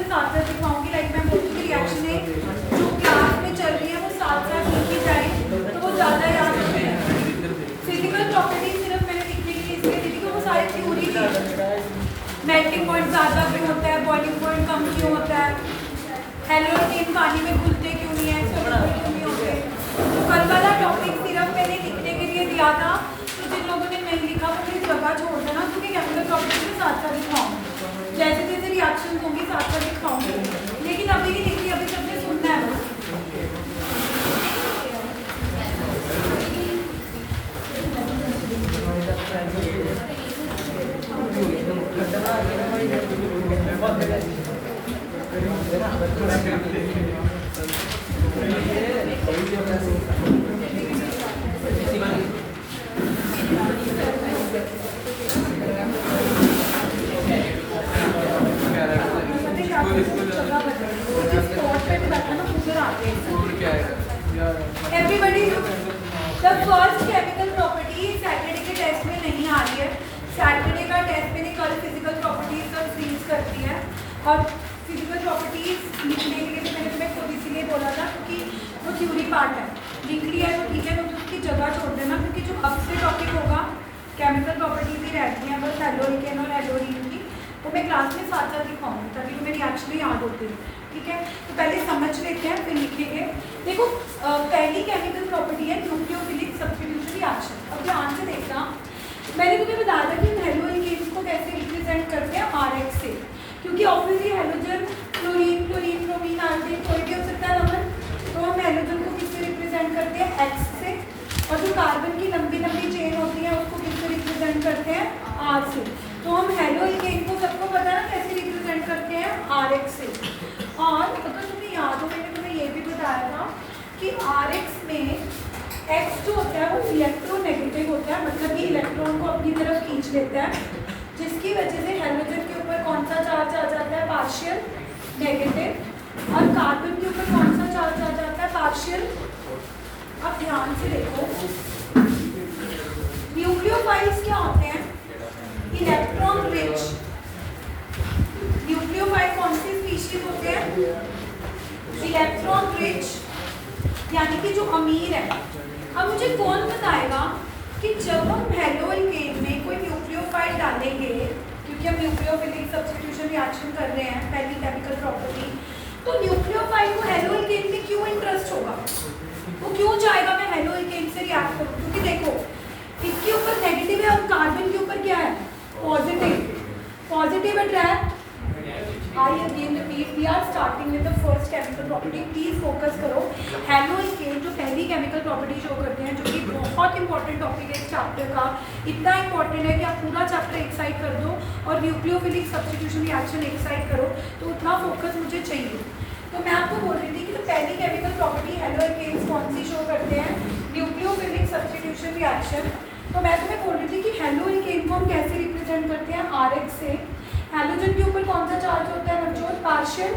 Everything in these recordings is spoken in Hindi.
से साथ साथ दिखाऊंगी। लाइक मैं बोलती हूँ रिएक्शन है जो क्लास में चल रही है वो साथ साथ लिखी जाए तो वो ज़्यादा याद होती है। फिजिकल प्रॉपर्टी सिर्फ मैंने लिखने के लिए इसलिए दी थी कि वो सारी थ्योरी थी। मेल्टिंग पॉइंट ज़्यादा क्यों होता है, बॉइलिंग पॉइंट कम क्यों होता है, हेलोजन पानी में घुलते क्यों नहीं है, सोलर क्यों नहीं होते। तो कल वाला टॉपिक सिर्फ मैंने लिखने के लिए दिया था, तो जिन लोगों ने नहीं लिखा वो मेरी जगह छोड़ देना, क्योंकि केमिकल प्रॉपर्टी के साथ साथ दिखाऊंगी, जैसे जैसे रिएक्शन होंगी साथ साथ दिखाऊंगी। लेकिन अभी नहीं लिखी, अभी सबने सुनना है बस। Everybody look. The first chemical property Saturday के टेस्ट में नहीं आ रही है। सैटरडे का टेस्ट मैंने कल फिजिकल प्रॉपर्टीज का फ्रीज कर दिया है, और फिजिकल प्रॉपर्टीज लिखने के लिए तो मैंने तुम्हें खुद इसीलिए बोला था क्योंकि वो थ्योरी पार्ट है। लिख लिया है तो ठीक है, तो उसकी जगह छोड़ देना, क्योंकि जो अब से टॉपिक होगा केमिकल प्रॉपर्टीज ही रहती हैं बस, एल्डोरिकेन और एल्डोरीन की, वो मैं क्लास में साथ साथ दिखाऊंगी ताकि तुम्हें रिएक्शन याद होती है। ठीक है, तो पहले समझ लेते हैं फिर लिखेंगे। देखो पहली केमिकल प्रॉपर्टी है न्यूक्लियोफिलिक सब्स्टिट्यूशन रिएक्शन। अब ध्यान से देखना, मैंने तुम्हें बताया था कि हेलोजन को कैसे रिप्रेजेंट करते हैं RX से, क्योंकि obviously halogen chlorine, chlorine, bromine, iodine कोई भी हो सकता है नंबर, तो हम हेलोजन को किससे रिप्रेजेंट करते हैं X से, और जो कार्बन की लंबी लंबी चेन होती है उसको किससे रिप्रेजेंट करते हैं R से। तो हम हेलोजन को सबको पता है ना कैसे रिप्रेजेंट करते हैं RX से। और अगर तुम्हें याद हो, मैंने तुम्हें ये भी बताया था कि RX में X जो होता है वो इलेक्ट्रोनेगेटिव होता है, मतलब कि इलेक्ट्रॉन को अपनी तरफ खींच लेता है, जिसकी वजह से हेलोजन के ऊपर कौन सा चार्ज आ जाता है, पार्शियल नेगेटिव, और कार्बन के ऊपर कौन सा चार्ज आ जाता है, पार्शियल। अब ध्यान से देखो, न्यूक्लियोफाइल्स क्या होते हैं, इलेक्ट्रॉन रिच। न्यूक्लियोफाइल कौन सी स्पीशीज होते हैं, इलेक्ट्रॉन रिच, यानी कि जो अमीर है। अब मुझे कौन बताएगा कि जब हम हेलोजन में कोई न्यूक्लियोफाइल डालेंगे, क्योंकि हम न्यूक्लियोफिलिक सब्स्टिट्यूशन रिएक्शन कर रहे हैं पहली केमिकल प्रॉपर्टी, तो न्यूक्लियोफाइल को हेलोजन में क्यों इंटरेस्ट होगा, वो क्यों चाहेगा मैं हेलोजन से रिएक्ट करूँ, क्योंकि देखो इसके ऊपर नेगेटिव है और कार्बन के ऊपर क्या है, positive. Positive attract. I again repeat, we are starting with the first chemical property. Please focus करो। हेलोजन जो पहली केमिकल प्रॉपर्टी शो करते हैं, जो कि बहुत इंपॉर्टेंट टॉपिक है इस चैप्टर का, इतना इंपॉर्टेंट है कि आप पूरा चैप्टर एक साइड कर दो और न्यूक्लियोफिलिक सब्स्टिट्यूशन रिएक्शन एक साइड करो, तो उतना फोकस मुझे चाहिए। तो मैं आपको बोल रही थी कि तो पहली केमिकल प्रॉपर्टी हेलोजन कौन सी शो करते हैं, न्यूक्लियोफिलिक सब्स्टिट्यूशन रिएक्शन। तो मैं तुम्हें बोल रही थी कि हेलोजन को हम कैसे रिप्रेजेंट करते हैं, RX से। हेलोजन के ऊपर कौन सा चार्ज होता है बच्चों, पार्शियल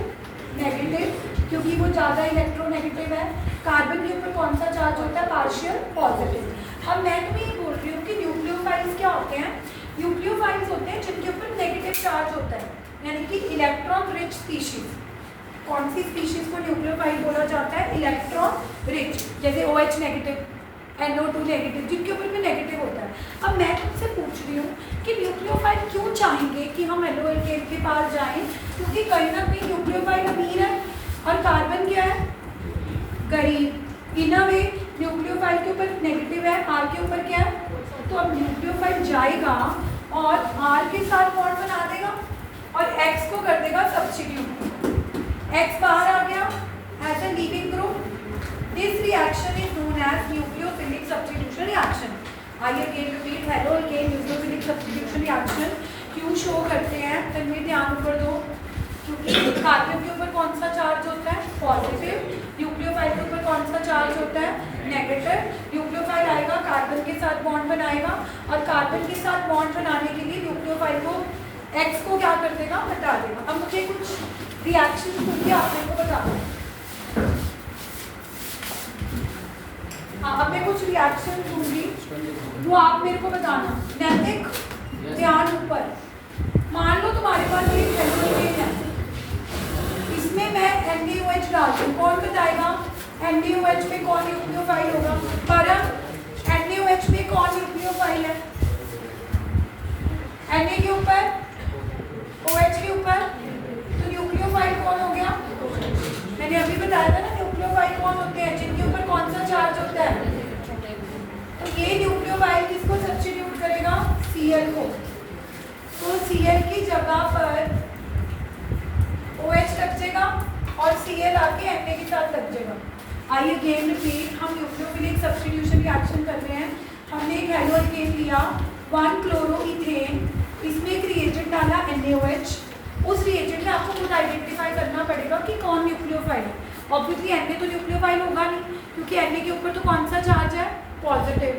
नेगेटिव, क्योंकि वो ज़्यादा इलेक्ट्रोनेगेटिव है। कार्बन के ऊपर कौन सा चार्ज होता है, पार्शियल पॉजिटिव। अब मैं तुम्हें ये बोल रही हूँ कि न्यूक्लियोफाइल्स क्या होते हैं, न्यूक्लियोफाइल्स होते हैं जिनके ऊपर नेगेटिव चार्ज होता है, यानी कि इलेक्ट्रॉन रिच स्पीशीज। कौन सी स्पीशीज को न्यूक्लियोफाइल बोला जाता है, इलेक्ट्रॉन रिच, जैसे OH नेगेटिव, NO2 नेगेटिव, जिनके ऊपर भी नेगेटिव होता है। अब मैं तुमसे पूछ रही हूँ कि न्यूक्लियोफाइल क्यों चाहेंगे कि हम हेलोजन के पास जाएं, क्योंकि कहीं ना कहीं न्यूक्लियोफाइल अमीर है और कार्बन क्या है, गरीब। इन अ वे न्यूक्लियोफाइल के ऊपर नेगेटिव है, R के ऊपर क्या है, तो अब न्यूक्लियोफाइल जाएगा और R के साथ बॉन्ड बना देगा और X को कर देगा सब्स्टिट्यूट। X बाहर आ गया as a leaving group. This reaction is known as nucleophilic substitution reaction. I again repeat, halogen nucleophilic substitution reaction क्यों शो करते हैं, इनमें ध्यान ऊपर दो, क्योंकि कार्बन के ऊपर कौन सा चार्ज होता है, पॉजिटिव। न्यूक्लियोफाइल के ऊपर कौन सा चार्ज होता है, नेगेटिव। न्यूक्लियोफाइल आएगा, कार्बन के साथ बॉन्ड बनाएगा, और कार्बन के साथ बॉन्ड बनाने के लिए न्यूक्लियोफाइल को X को क्या कर देगा, हटा देगा। अब मुझे कुछ रिएक्शन होंगे, आप मेरे को बता दो। हाँ, अब मैं कुछ रिएक्शन दूंगी, वो आप मेरे को बताना। नैतिक ध्यान ऊपर। मान लो तुम्हारे पास एक हेलोजन है, NaOH में कौन न्यूक्लियोफाइल होगा? परम NaOH में कौन न्यूक्लियोफाइल है? Na के ऊपर, OH के ऊपर, तो न्यूक्लियोफाइल कौन हो गया? मैंने अभी बताया था ना न्यूक्लियोफाइल कौन होते हैं, जिनके ऊपर कौन सा चार्ज होता है। तो ये न्यूक्लियोफाइल किसको सब्स्टिट्यूट करेगा? Cl को। तो Cl की जगह पर OH लग जाएगा और Cl आके Na के साथ लग जाएगा। आइए अगेन रिपीट, हम न्यूक्लियोफिलिक सब्स्टिट्यूशन रिएक्शन कर रहे हैं। हमने एक हेलोअल्केन लिया 1 क्लोरोइथेन, इसमें एक रिएजेंट डाला NaOH। उस रिएजेंट में आपको खुद आइडेंटिफाई करना पड़ेगा कि कौन न्यूक्लियोफाइल है। ऑब्वियसली Na तो न्यूक्लियोफाइल होगा नहीं, क्योंकि Na के ऊपर तो कौन सा चार्ज है? पॉजिटिव।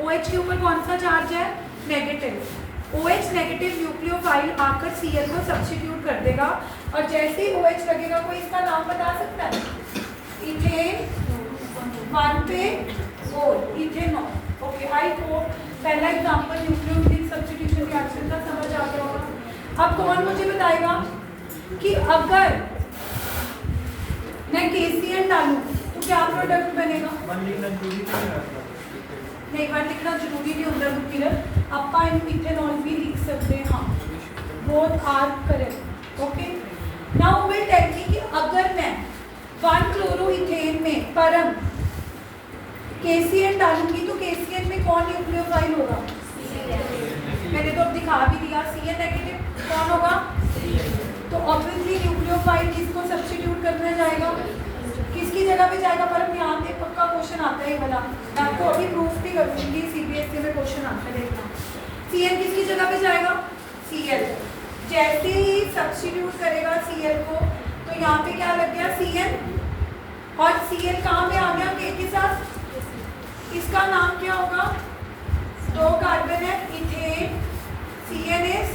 OH के ऊपर कौन सा चार्ज है? नेगेटिव। OH नेगेटिव न्यूक्लियोफाइल आकर Cl को सब्स्टिट्यूट कर देगा और जैसे ही OH लगेगा, कोई इसका नाम बता सकता है? इथेन 1 पे और इथेनॉल। ओके, आई होप पहला एग्जांपल न्यूक्लियोफिलिक सब्स्टिट्यूशन रिएक्शन का समझ आ गया होगा। अब कौन मुझे बताएगा कि अगर मैं KCl डालूं तो क्या प्रोडक्ट बनेगा? नहीं, 1 लिखना जरूरी नहीं होता बुकिरत, आप इथेनॉल भी लिख सकते हैं। हाँ, both are correct. Okay, now will tell me कि अगर मैं 1 क्लोरोइथेन में परम KCl डालूंगी तो KCl में कौन न्यूक्लियोफाइल होगा? मैंने तो अब दिखा भी दिया, Cl नेगेटिव कौन होगा? तो ऑब्वियसली न्यूक्लियोफाइल किसको सब्स्टिट्यूट करना जाएगा? किसकी जगह पे जाएगा? परम ध्यान दे, पक्का क्वेश्चन आता है ये वाला, मैं आपको अभी प्रूफ भी करूंगी। CBSE में क्वेश्चन आता है, देखना। Cl किसकी जगह पे जाएगा? Cl। जैसे ही सब्स्टिट्यूट करेगा Cl को, तो यहाँ पे क्या लग गया? Cl। और Cl कहाँ पे आ गया? K के साथ। इसका नाम क्या होगा? 2 कार्बन है, इथेन, CN is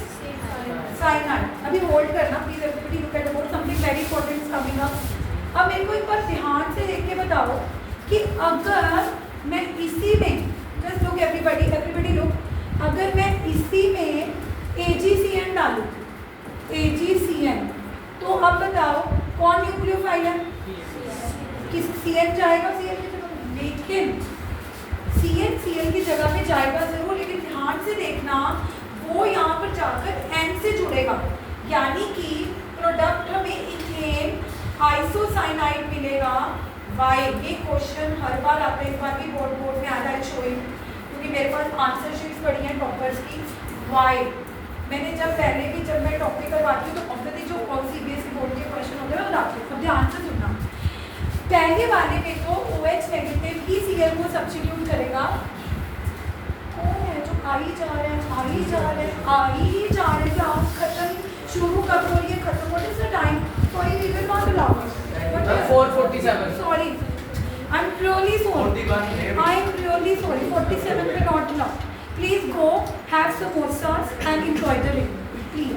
साइनाइड। अभी होल्ड करना please, everybody look at the board, something very important is coming up. अब मेरे को एक बार ध्यान से देख के बताओ कि अगर मैं इसी में, जस्ट लुक एवरीबॉडी लुक, अगर मैं इसी में AgCN डालूं, AgCN, तो अब बताओ कौन न्यूक्लियोफाइल है? किस CN जाएगा Cl की जगह? लेकिन Cl की जगह पे जाएगा जरूर, लेकिन ध्यान से देखना वो यहाँ पर जाकर N से जुड़ेगा, यानी कि प्रोडक्ट हमें इथेन आइसोसाइनाइड मिलेगा। वाई? ये क्वेश्चन हर बार आता है, इस बार भी बोर्ड में आ रहा है शोइंग, क्योंकि मेरे पास आंसर शीट्स पड़ी हैं टॉपर्स की। वाई? मैंने पहले भी जब मैं टॉपिक करवाती हूँ तो ऑब्वियसली जो CBSE बोर्ड के क्वेश्चन होते हैं वो लाती हूँ। अब ध्यान से सुनना, पहले वाले में तो OH नेगेटिव ही Cl को सब्स्टिट्यूट करेगा। कौन है जो आई जा रहे हैं क्लास खत्म, शुरू कब हो रही है, खत्म, what is the time? Sorry, we will not allow it. 4:47 sorry, I am really sorry, 47 पे not allow. Please go have samosas and enjoy the rain, please.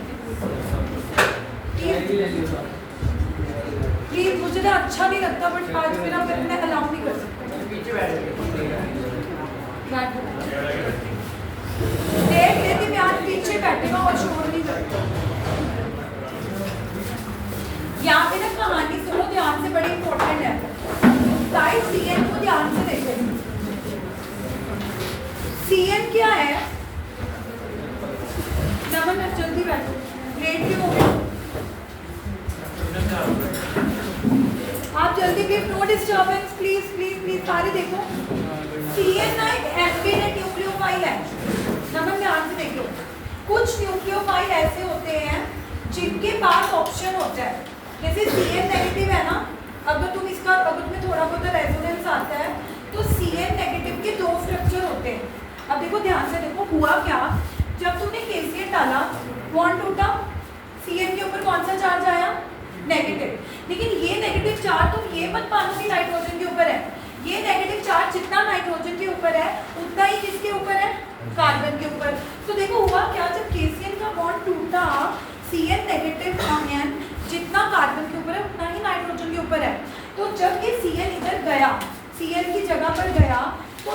मुझे तो अच्छा नहीं लगता, बट आज फिर आप इतना अलाउ नहीं कर सकते। देख लेती मैं आज पीछे बैठेगा और शोर नहीं करता। यहाँ पे ना कहानी सुनो ध्यान से, बड़ी इंपॉर्टेंट है। साइड Cn को ध्यान से देखें। Cn क्या है? नमन जल्दी बैठो, लेट क्यों हो गए आप? जल्दी please, no disturbance, please please please, सारे देखो। Cn ना एक एम्बिवेलेंट न्यूक्लियोफाइल है। नमन ध्यान से देखो, कुछ न्यूक्लियोफाइल ऐसे होते हैं जिनके पास ऑप्शन होता है, जैसे Cn नेगेटिव है ना, अगर तुम्हें थोड़ा बहुत रेजोनेंस आता है तो Cn नेगेटिव के 2 स्ट्रक्चर होते हैं। अब देखो ध्यान से देखो, हुआ क्या, जब तुमने KCl डाला, बॉन्ड टूटा, Cn के ऊपर कौन सा चार्ज आया? नेगेटिव। लेकिन ये नेगेटिव चार्ज तुम ये मत मानो कि नाइट्रोजन के ऊपर है, ये नेगेटिव चार्ज जितना नाइट्रोजन के ऊपर है उतना ही किसके ऊपर है? कार्बन के ऊपर। तो देखो हुआ क्या, जब KCl का बॉन्ड टूटा, Cn नेगेटिव आयन जितना कार्बन के ऊपर है उतना ही नाइट्रोजन के ऊपर है। तो जब ये Cl इधर गया, Cl की जगह पर गया, तो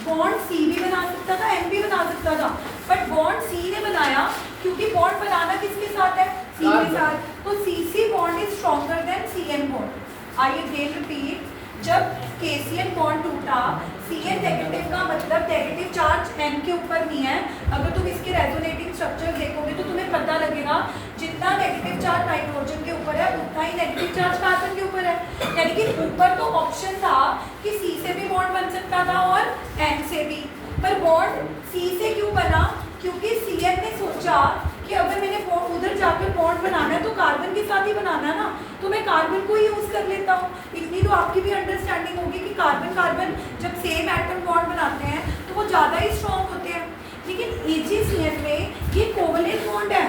बॉन्ड C भी बना सकता था, N भी बना सकता था, बट बॉन्ड C ने बनाया, क्योंकि बॉन्ड बनाना किसके साथ है? C के साथ। तो CC bond is stronger than Cn bond. I again repeat, जब KCl बॉन्ड टूटा, Cl नेगेटिव का मतलब नेगेटिव चार्ज N के ऊपर नहीं है। अगर तुम इसके रेजोनेटिंग स्ट्रक्चर देखोगे तो तुम्हें पता लगेगा जितना नेगेटिव चार्ज नाइट्रोजन के ऊपर है उतना ही नेगेटिव चार्ज कार्बन के ऊपर है। यानी कि ऊपर तो ऑप्शन था कि C से भी बॉन्ड बन सकता था और N से भी, पर बॉन्ड C से क्यों बना? क्योंकि Cl ने सोचा कि अगर मैंने उधर जाकर बॉन्ड बनाना है तो कार्बन के साथ ही बनाना है ना, तो मैं कार्बन को ही यूज कर लेता हूँ। इतनी तो आपकी भी अंडरस्टैंडिंग होगी कि कार्बन कार्बन जब सेम एटम बॉन्ड बनाते हैं तो वो ज़्यादा ही स्ट्रॉन्ग होते हैं। लेकिन AgCl में ये कोवलेंट बॉन्ड है,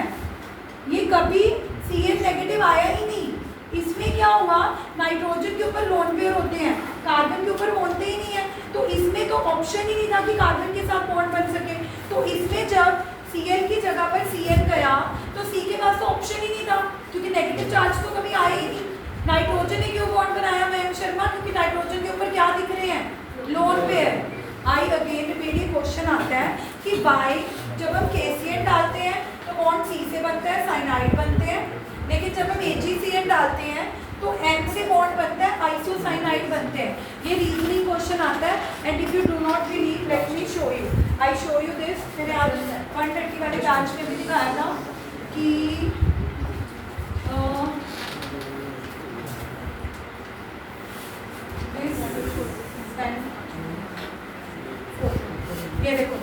ये कभी Cl नेगेटिव आया ही नहीं। इसमें क्या हुआ, नाइट्रोजन के ऊपर लोन पेयर होते हैं, कार्बन के ऊपर होते ही नहीं है, तो इसमें तो ऑप्शन ही नहीं था कि कार्बन के साथ बॉन्ड बन सके। तो इसमें जब Cl की जगह पर Cl गया तो C के पास तो ऑप्शन ही नहीं था, क्योंकि नेगेटिव चार्ज तो कभी आया ही नहीं। नाइट्रोजन ने क्यों बॉन्ड बनाया मयंक शर्मा? क्योंकि नाइट्रोजन के ऊपर क्या दिख रहे हैं, lone pair. I again repeat, question आता है कि बाय जब हम KCl डालते हैं तो बॉन्ड C से बनता है, साइनाइड बनते हैं, लेकिन जब हम AgCl डालते हैं तो N से बॉन्ड बनता है, आइसोसाइनाइड बनते हैं। ये रीजनिंग क्वेश्चन आता है। And if you do not believe, let me show you, I show you this. मैंने आज 130 वाले बैच में भी दिखाया था कि ये देखो,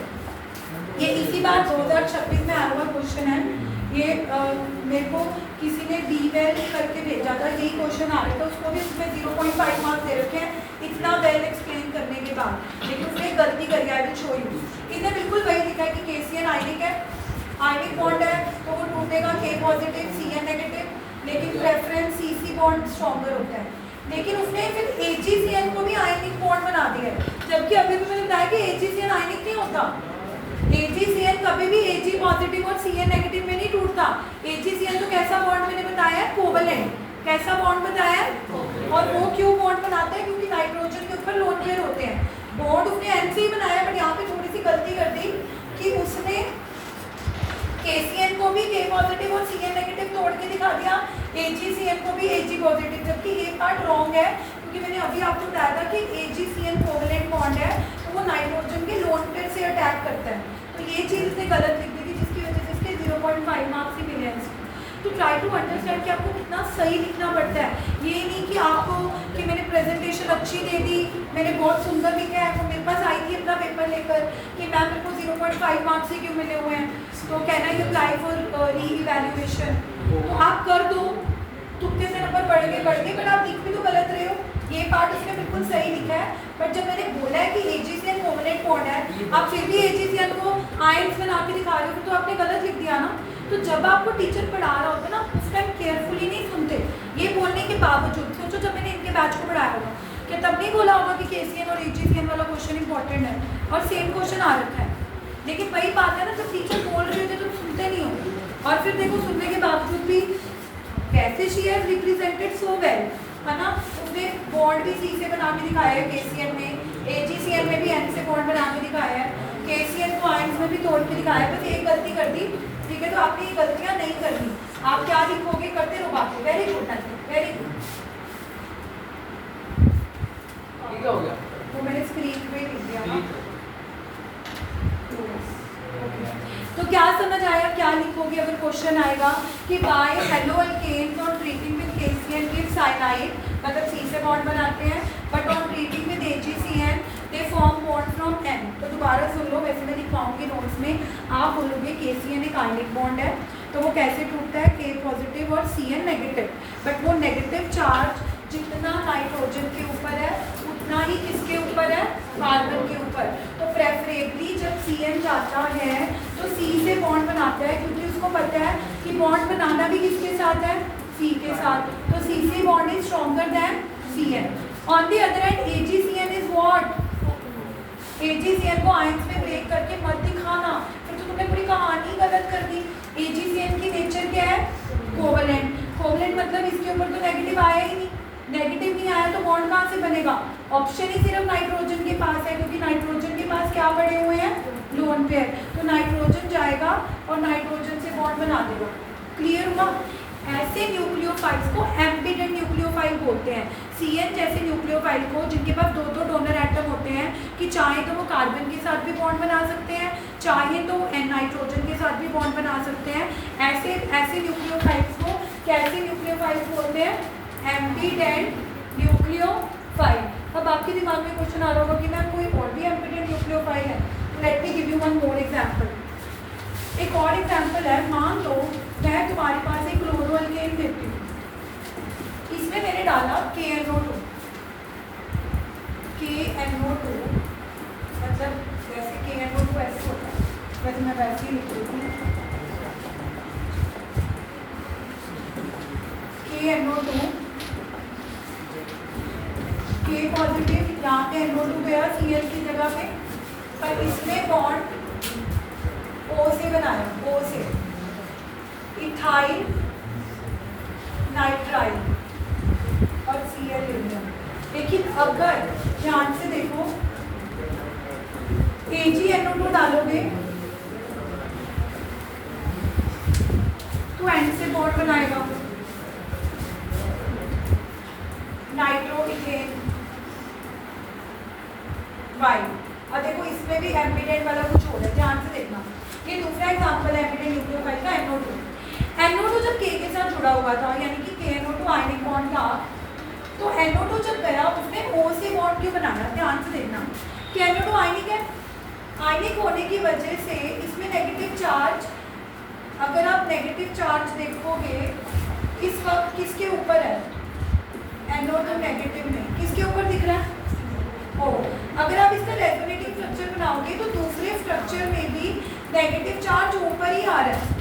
ये इसी बार 2026 में आया हुआ क्वेश्चन है। ये मेरे को किसी ने D-Well करके भेजा था, यही क्वेश्चन आ रहा था, उसको भी उसमें 0.5 मार्क्स दे रखे हैं इतना वेल एक्सप्लेन करने के बाद, लेकिन उसने गलती करी है। I will show you. इसने बिल्कुल वही लिखा है कि KCl आयनिक है, आयनिक बॉन्ड है तो वो टूटेगा K पॉजिटिव Cl नेगेटिव, लेकिन प्रेफरेंस CC बॉन्ड स्ट्रॉन्गर होता है। लेकिन उसने फिर AgCl को भी आयनिक बॉन्ड बना दिया है, जबकि अभी भी मैंने बताया कि AgCl आयनिक नहीं होता। AgCl कभी भी Ag पॉजिटिव और Cl नेगेटिव में नहीं टूटता। AgCl तो कैसा बॉन्ड मैंने बताया है, कोवलेंट। कैसा बॉन्ड बताया है? और वो क्यों बॉन्ड बनाते हैं? क्योंकि नाइट्रोजन के ऊपर लोन पेयर होते हैं। बॉन्ड उसने N से ही बनाया, बट यहाँ पे थोड़ी सी गलती कर दी कि उसने KCl को भी K पॉजिटिव और Cl नेगेटिव तोड़ के दिखा दिया, AgCl को भी Ag पॉजिटिव, जबकि ये पार्ट रॉन्ग है। क्योंकि मैंने अभी आपको बताया था कि AgCl कोवलेंट बॉन्ड है तो वो नाइट्रोजन के लोन पेयर से अटैक करता है। तो ये चीज़ इसने गलत लिख दी थी, जिसकी वजह से इसके 0.5 मार्क्स ही मिले हैं। तो ट्राई टू अंडरस्टैंड कि आपको कितना सही लिखना पड़ता है। ये नहीं कि आपको कि मैंने प्रेजेंटेशन अच्छी दे दी, मैंने बहुत सुंदर लिखा है, वो मेरे पास आई थी अपना पेपर लेकर कि मैम मेरे को 0.5 मार्क्स ही क्यों मिले हुए हैं, तो कैन आई अप्लाई फॉर री इवैल्यूएशन। तो आप कर दो, तुक्के से नंबर बढ़ गए, बट आप लिख भी तो गलत रहे हो। ये पार्ट उसने बिल्कुल सही लिखा है, बट जब मैंने बोला है कि AgCl कोवलेंट बॉन्ड है, आप फिर भी AgCl को आयंस बना के दिखा रहे हो, तो आपने गलत लिख दिया ना। तो जब आपको टीचर पढ़ा रहा होता है ना, उस टाइम केयरफुली नहीं सुनते। ये बोलने के बावजूद, सोचो जब मैंने इनके बैच को पढ़ाया होगा, क्या तब नहीं बोला होगा कि KCl और AgCl वाला क्वेश्चन इंपॉर्टेंट है, और सेम क्वेश्चन आ रखा है। लेकिन वही बात है ना, जब टीचर बोल रहे होते तो सुनते नहीं हो। और फिर देखो, सुनने के बावजूद भी कैसे she has represented so well, है ना। उसने बॉन्ड भी C से बना के दिखाया है KCl में, AgCl में भी N से बॉन्ड बना के दिखाया है, KCl को आयंस में भी तोड़ के दिखाया है। बस एक गलती कर दी, ठीक है। तो आपने ये गलतियां नहीं करनी। आप क्या लिखोगे, करते रहो बाकी। Very good, very good. क्या हो गया? वो मैंने स्क्रीन पे लिख दिया ना। तो क्या समझ आया, क्या लिखोगे अगर क्वेश्चन आएगा कि by haloalkanes on treating with KCl give cyanide, मतलब C से बॉन्ड बनाते हैं, but on treating with AgCl they form bond from N। तो दोबारा सुन लो, वैसे मैं लिखवाऊंगी नोट्स में। आप बोलोगे KCl एक आयनिक बॉन्ड है, तो वो कैसे टूटता है, K पॉजिटिव और Cl नेगेटिव, बट वो नेगेटिव चार्ज जितना नाइट्रोजन के ऊपर है उतना ही किसके ऊपर है, कार्बन के ऊपर। तो प्रेफरेबली जब Cl जाता है तो C से बॉन्ड बनाता है, क्योंकि उसको पता है कि बॉन्ड बनाना भी किसके साथ है, C के साथ। तो CC bond is stronger than Cl। On the other hand AgCl is what, AgCl को आयंस में ब्रेक करके मत दिखाना, फिर तो तुमने पूरी कहानी गलत कर दी। AgCl की नेचर क्या है, कोवलेंट। कोवलेंट मतलब इसके ऊपर तो नेगेटिव आया ही नहीं, नेगेटिव नहीं आया तो बॉन्ड कहाँ से बनेगा? ऑप्शन ही सिर्फ नाइट्रोजन के पास है, क्योंकि नाइट्रोजन के पास क्या पड़े हुए हैं, लोन पेयर। तो नाइट्रोजन जाएगा और नाइट्रोजन से बॉन्ड बना देगा। क्लियर हुआ? ऐसे न्यूक्लियोफाइल्स को एम्बिडेंट न्यूक्लियोफाइल बोलते हैं CN जैसे न्यूक्लियोफाइल को, जिनके पास दो दो डोनर एटम होते हैं, कि चाहे तो वो कार्बन के साथ भी बॉन्ड बना सकते हैं, चाहे तो नाइट्रोजन के साथ भी बॉन्ड बना सकते हैं। ऐसे ऐसे न्यूक्लियोफाइल्स को कैसे न्यूक्लियोफाइल्स बोलते हैं? Ambient nucleophile. अब आपके दिमाग में क्वेश्चन आ रहा होगा कि मैम कोई और भी एम्बिडेंट न्यूक्लियोफाइल है? Let me give you one more example. एक और एग्जांपल है, मान लो मैं तुम्हारे पास एक क्लोरोअल्केन देती हूँ, इसमें मैंने डाला KNO2, मतलब जैसे KNO2 ऐसे होता है, वैसे मैं वैसे ही लिख देती हूँ KNO2, K पॉजिटिव, यहाँ पे NO2 गया Cl की जगह पे, पर इसमें बॉन्ड O से बनाया, O से इथाइल नाइट्राइल और Cl ले लिया। लेकिन अगर ध्यान से देखो AgNO2 डालोगे तो एंड से बॉन्ड बनाएगा नाइट्रो इथेन वाई। और देखो इसमें भी एम्बिडेंट वाला कुछ हो रहा है, ध्यान से देखना। ये दूसरा एग्जांपल है एम्बिडेंट न्यूक्लियोफाइल का NO2। NO2 जब K के साथ जुड़ा हुआ था, यानी कि KNO2 आयनिक बॉन्ड था, तो NO2 जब गया उसने O से बॉन्ड क्यों बनाया? ध्यान से देखना कि NO2 आयनिक है, आयनिक होने की वजह से इसमें नेगेटिव चार्ज, अगर आप नेगेटिव चार्ज देखोगे इस वक्त किसके ऊपर है? NO2 नेगेटिव में, किसके ऊपर दिख रहा है? O। अगर आप इसका रेजोनेटिव स्ट्रक्चर बनाओगे तो दूसरे स्ट्रक्चर में भी नेगेटिव चार्ज ऊपर ही आ रहा है।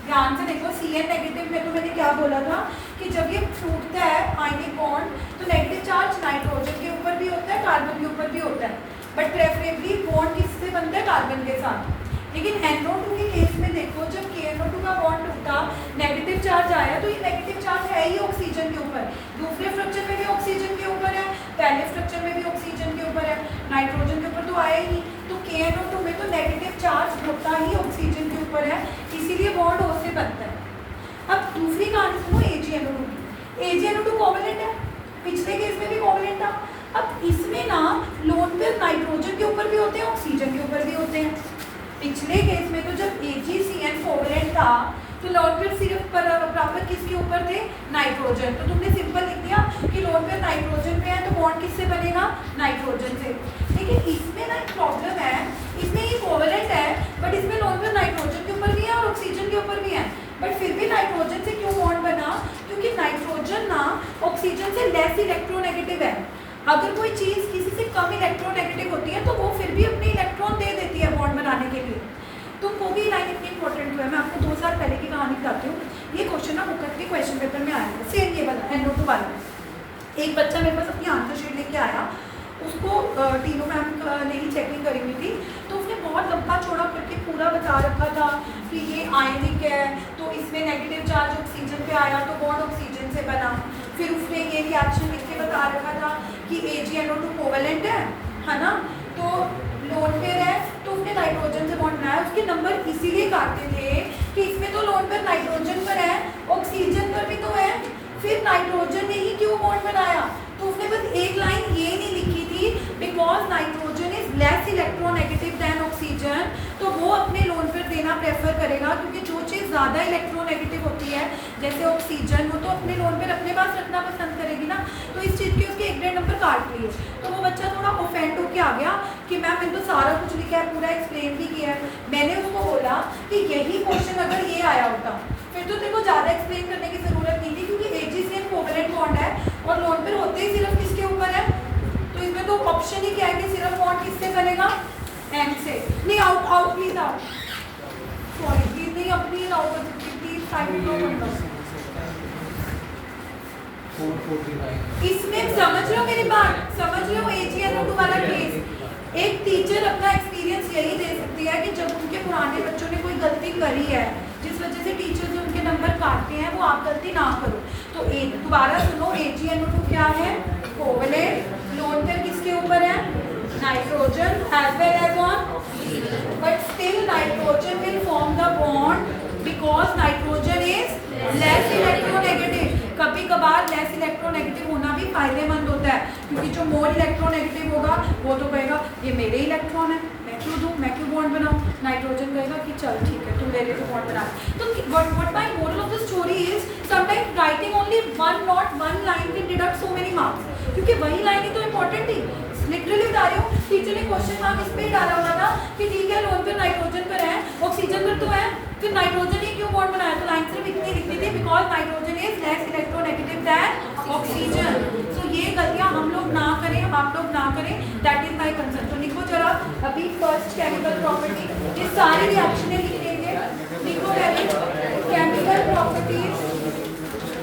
ध्यान से देखो Cn नेगेटिव में तो मैंने क्या बोला था कि जब ये टूटता है आयनिक बॉन्ड तो नेगेटिव चार्ज नाइट्रोजन के ऊपर भी होता है, कार्बन के ऊपर भी होता है, बट प्रेफरेबली बॉन्ड किससे बनता है? कार्बन के साथ। लेकिन NO2 के केस में देखो, जब KNO2 का बॉन्ड टूटा, नेगेटिव चार्ज आया, तो ये नेगेटिव चार्ज है ही ऑक्सीजन के ऊपर, दूसरे स्ट्रक्चर में भी ऑक्सीजन के ऊपर है, पहले स्ट्रक्चर में भी ऑक्सीजन के ऊपर है, नाइट्रोजन के ऊपर तो आया ही नहीं। तो KNO2 में तो नेगेटिव चार्ज होता ही ऑक्सीजन के ऊपर है, इसीलिए बॉन्ड O से बनता है। अब दूसरी कहानी सुनो AgNO2 की। AgNO2 कोवैलेंट है, पिछले केस में भी कोवैलेंट था। अब इसमें ना लोन पेयर नाइट्रोजन के ऊपर भी होते हैं, ऑक्सीजन के ऊपर भी होते हैं। पिछले केस में तो जब AgCN कोवैलेंट था तो लोन पेयर सिर्फ बराबर किसके ऊपर थे? नाइट्रोजन। तो तुमने सिंपल लिख दिया कि लोन पेयर नाइट्रोजन पे है तो बॉन्ड किससे बनेगा? नाइट्रोजन से। लेकिन इसमें ना एक प्रॉब्लम है, इसमें ये कोवैलेंट है बट इसमें लोन पेयर नाइट्रोजन के ऊपर भी है और ऑक्सीजन के ऊपर भी है, बट फिर भी नाइट्रोजन से क्यों बॉन्ड बना? क्योंकि नाइट्रोजन ना ऑक्सीजन से लेस इलेक्ट्रोनेगेटिव है। अगर कोई चीज़ किसी से कम इलेक्ट्रोनेगेटिव होती है तो वो फिर भी अपने इलेक्ट्रॉन दे देती है बॉन्ड बनाने के लिए। तो वो भी लाइन इतनी इंपॉर्टेंट हुआ है। मैं आपको 2 साल पहले की कहानी बताती हूँ। ये क्वेश्चन ना बुक के क्वेश्चन पेपर में आया है, सेम ये वाला NO2 वाला। एक बच्चा मेरे पास अपनी आंसर शीट लेके आया, उसको टीनो मैम ने ही चेकिंग करी हुई थी, तो उसने बहुत लंबा चौड़ा करके पूरा बता रखा था कि ये आयनिक है, तो इसमें नेगेटिव चार्ज ऑक्सीजन पे आया तो बॉन्ड ऑक्सीजन से बना। फिर उसने ये रिएक्शन लिख के बता रखा था कि AgNO2 कोवैलेंट है ना, तो लोन पेयर है, तो उसने नाइट्रोजन से बॉन्ड बनाया। उसके नंबर इसीलिए काटते थे कि इसमें तो लोन पेयर नाइट्रोजन पर है, ऑक्सीजन पर भी तो है, फिर नाइट्रोजन ने ही क्यों बॉन्ड बनाया? तो उसने बस एक लाइन ये नहीं लिखी थी, because nitrogen is less electronegative than oxygen, तो वो अपने लोन पेयर देना प्रेफर करेगा, क्योंकि जो चीज़ ज़्यादा इलेक्ट्रोनेगेटिव होती है जैसे ऑक्सीजन, वो तो अपने लोन पेयर अपने पास रखना पसंद करेगी ना। तो इस चीज़ के उसके 1.5 नंबर काट लिए। तो वो बच्चा थोड़ा ऑफेंड होकर आ गया कि मैम मैंने तो सारा कुछ लिखा है, पूरा एक्सप्लेन भी किया है। मैंने उसको बोला कि यही क्वेश्चन अगर ये आया होता फिर तो तेरे को ज़्यादा एक्सप्लेन करने की ज़रूरत नहीं थी, क्योंकि AgCN कोवैलेंट बॉन्ड है और लोन पेयर होते ही सिर्फ किसके ऊपर है? तो इसमें तो ऑप्शन ही क्या है कि सिर्फ बॉन्ड किससे बनेगा? एम से। नहीं, out please, out, sorry please, नहीं अपनी आउट कर सकती प्लीज, साइड में लो। इसमें समझ लो मेरी बात, समझ लो AgNO2 वाला केस। एक टीचर अपना एक्सपीरियंस यही दे सकती है कि जब उनके पुराने बच्चों ने कोई गलती करी है जिस वजह से टीचर जो उनके नंबर काटते हैं, वो आप गलती ना करो। तो दोबारा सुनो, AgNO2 क्या है? कोवैलेंट। लोन पेयर किसके ऊपर है? Nitrogen as well as on, but still nitrogen will form the bond because nitrogen is less electronegative. कभी कभार लेस इलेक्ट्रोनेगेटिव होना भी फायदेमंद होता है, क्योंकि जो मोर इलेक्ट्रोनेगेटिव होगा वो तो कहेगा ये मेरे इलेक्ट्रॉन है, मैं क्यों दूँ, मैं क्यों बॉन्ड बनाऊँ। नाइट्रोजन कहेगा कि चल ठीक है तू ले ले, तो बॉन्ड बना। तो what my moral of the story is sometimes writing only one not one line can deduct so many marks, क्योंकि वही लाइन ही तो इम्पोर्टेंट थी। लिटरली बता रही हूँ, टीचर ने क्वेश्चन मार्क इस पे ही डाला हुआ था कि ठीक है लोन पे नाइट्रोजन पर है, ऑक्सीजन पर तो है, फिर नाइट्रोजन ही क्यों बॉन्ड बनाया। तो लाइन सिर्फ इतनी लिखनी थी, because nitrogen is less electronegative than oxygen. So ये गलतियाँ हम लोग ना करें, आप लोग ना करें, दैट इज माई कंसर्न। तो लिखो जरा अभी फर्स्ट केमिकल प्रॉपर्टी, ये सारी रिएक्शनें लिख देंगे। लिखो पहले केमिकल प्रॉपर्टीज।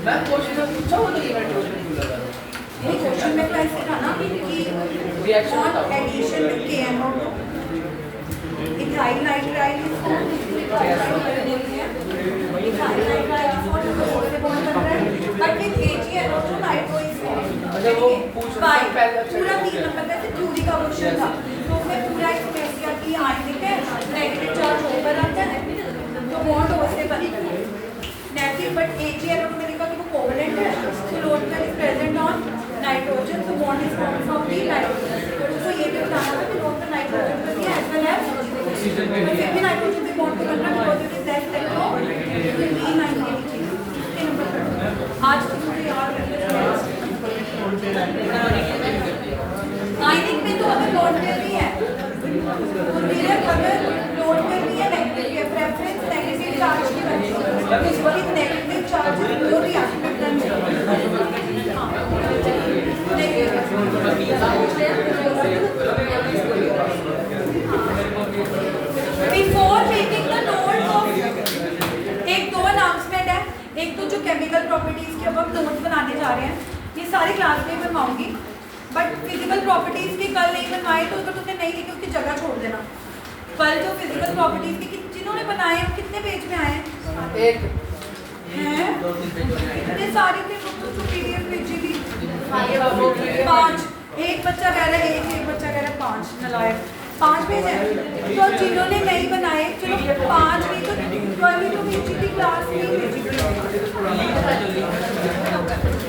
मैं क्वेश्चन पूछा वो नहीं नाइट्रोजन क्यों लगा ये क्वेश्चन में तो ऐसे था ना कि रिएक्शन on बताओ। addition with KNO2 ethyl nitrile is formed, ethyl nitrile is formed, से बॉन्ड बन रहा है, but with AgNO2 nitro is formed। अच्छा वो पूछना पहले पूरा 3 नंबर का थ्योरी का क्वेश्चन था, तो उसमें पूरा एक्सप्रेस किया कि आयनिक है, नेगेटिव चार्ज ऊपर आता है तो बॉन्ड O से बनता है नेगेटिव, बट AgNO2 मैंने कहा कि वो कोवलेंट है, so load is present on nitrogen, तो bond is form from the nitrogen. तो उसको ये भी बताना था कि लोन पर नाइट्रोजन पर भी एज वेल एज ऑक्सीजन, पर फिर भी नाइट्रोजन पे बॉन्ड को करना because it is less electro B9 के नीचे कितने नंबर पर आज तो मुझे याद रखना है। आयनिक में तो अगर लोन पे भी है तो मेरे अगर लोन पे भी है नेगेटिव है, प्रेफरेंस नेगेटिव चार्ज की वजह से इसको नेगेटिव चार्ज वो रिएक्ट करना Before making the notes of एक दो अनाउंसमेंट है, एक तो जो केमिकल प्रॉपर्टीज के अब हम नोट्स बनाने जा रहे हैं, ये सारे क्लास में बनवाऊंगी, बट फिजिकल प्रॉपर्टीज के कल नहीं बनवाए तो अगर तुमने नहीं लिखी उसकी जगह छोड़ देना। कल जो फिजिकल प्रॉपर्टीज के जिन्होंने बनाए हैं कितने पेज में आए हैं? एक हैं इतने सारे थे, तो पीडीएफ भेजी थी 5, एक बच्चा कह रहा है एक बच्चा कह रहा है 5, नलायक 5 पेज है। तो जिन्होंने नहीं बनाए चलो 5 नहीं तो 12 तो भेजी थी क्लास में भेजी थी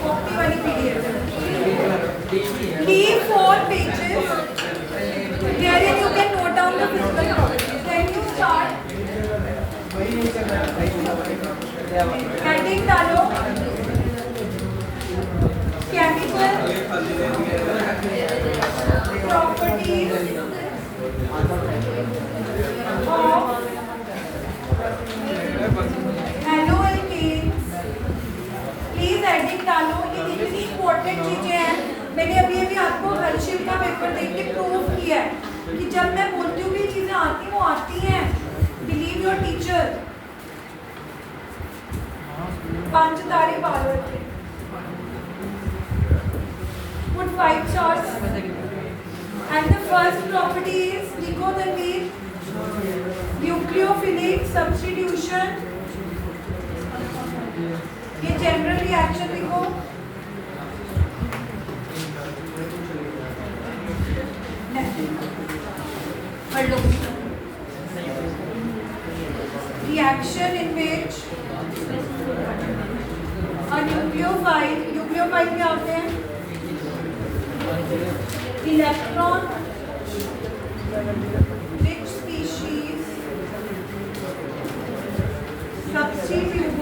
कॉपी वाली PDF. Leave 4 pages wherein you can note down the physical properties. Then you start heading डालो chemical properties of haloalkanes। Please heading डालो, ये कितनी इंपॉर्टेंट चीजें हैं। मैंने अभी अभी आपको हर्षिल का पेपर देख के प्रूव किया है कि जब मैं बोलती हूँ कि चीजें आती वो आती हैं। Believe your teacher. 5 तारे पालो थे, put 5 stars and the first property is लिखो तनवीर, न्यूक्लियोफिलिक सब्स्टिट्यूशन। ये जनरल रिएक्शन लिखो। Reaction in which a nucleophile क्या होते हैं? Electron rich species substitute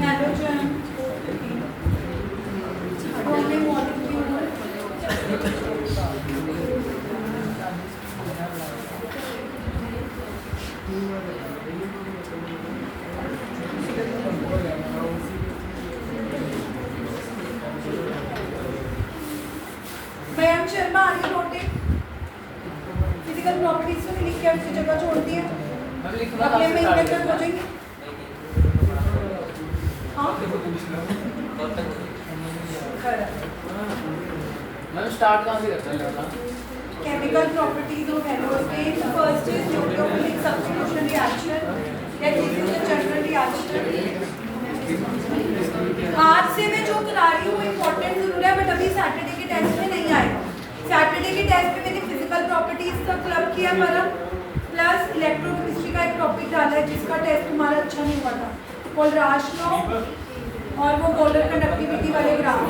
halogen only molecule Mayank Sharma आगे नोटे फिजिकल प्रॉपर्टीज को लिख के उसी जगह छोड़ दिए। अगले महीने तक हो जाएंगे। हाँ मैम स्टार्ट कहाँ से करते हैं? chemical properties of haloalkane. The first is nucleophilic substitution reaction. That this is a general reaction. आज से मैं जो करा रही हूँ इम्पोर्टेंट जरूर है, बट अभी सैटरडे के टेस्ट में नहीं आएगा। सैटरडे के टेस्ट में मैंने फिजिकल प्रॉपर्टीज का क्लब किया परम प्लस इलेक्ट्रोकेमिस्ट्री का एक टॉपिक डाला है जिसका टेस्ट तुम्हारा अच्छा नहीं हुआ था। कोलराशनो और वो पोलर कंडक्टिविटी वाले ग्राफ।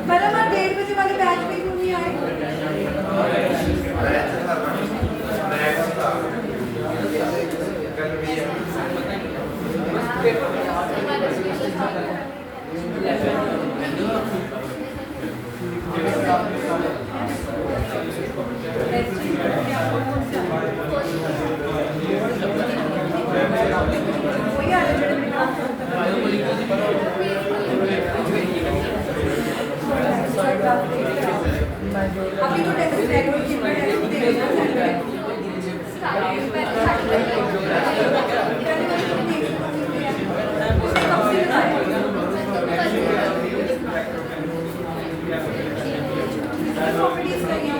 पर हमारे 1:30 बजे वाले बैच में क्यों नहीं आए? अभी तो टेस्ट रेगुलर की पर टेस्ट देना प्रॉपर्टीज करिए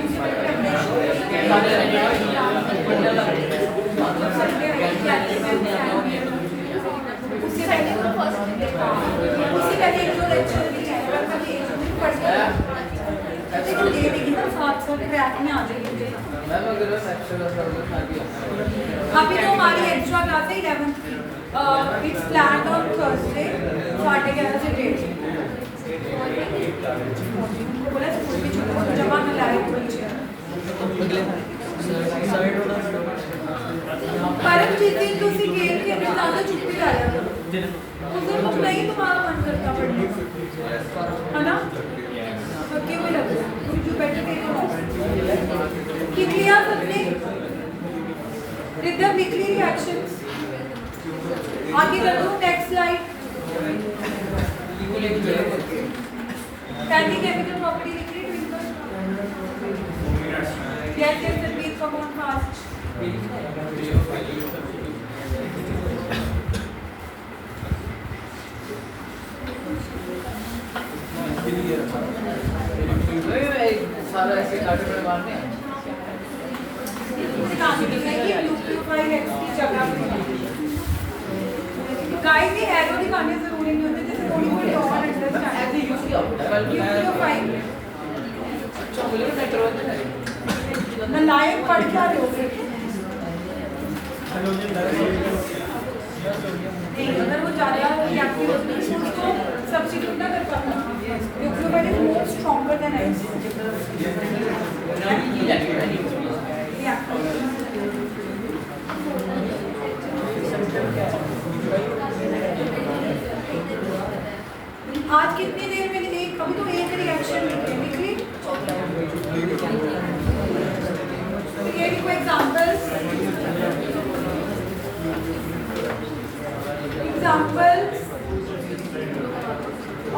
उससे पहले जो लेक्चर भी है देखो दे देगी ना 700 ट्रैक में आ जाएगी। अभी तो हमारी एक्स्ट्रा क्लास है 11th की। इट्स प्लान्ड ऑन थर्सडे 11:30 से 1:30। बोला स्कूल की छुट्टी जमा न लाए परम जिस दिन तुसी गेम खेलने ज़्यादा छुट्टी ला लिया उस दिन तो नहीं तुम्हारा मन करता पढ़ने है ना थके हुए लगते जो बैठे थे कि लिया सबने रिदम वीकली रिएक्शंस आगे कर दो नेक्स्ट स्लाइड कैंडी केमिकल प्रॉपर्टी लिख रही Twinkle yes yes Tanveer come on fast सारा ऐसे काटे में मारने हैं गाइस ये एरो दिखाने जरूरी नहीं होते जैसे थोड़ी थोड़ी और अंडरस्टैंड ऐसे यूज किया अच्छा बोले मैं करवाते हैं मैं लाइव पढ़ क्या रहे हो अगर वो ज़्यादा रिएक्टिव होती है उसको सब्स्टिट्यूट ना कर पाता nucleotide is more stronger than ice आज कितनी देर में एक अभी तो एक रिएक्शन लिखी ये लिखो एग्जांपल्स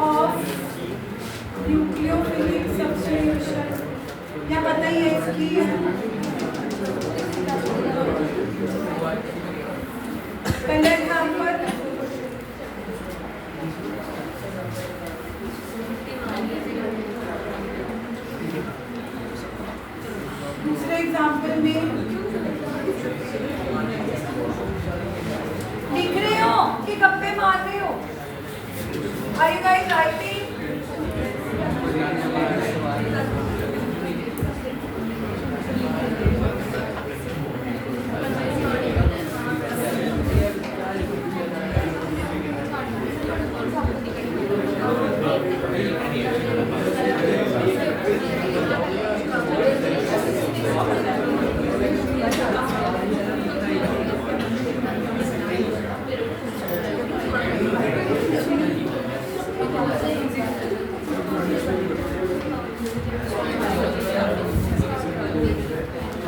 of nucleophilic substitution क्या पता ही है इसकी पहला एग्जांपल दूसरे एग्जांपल में लिख रहे हो कि गप्पे मार रहे हो? Are you guys writing?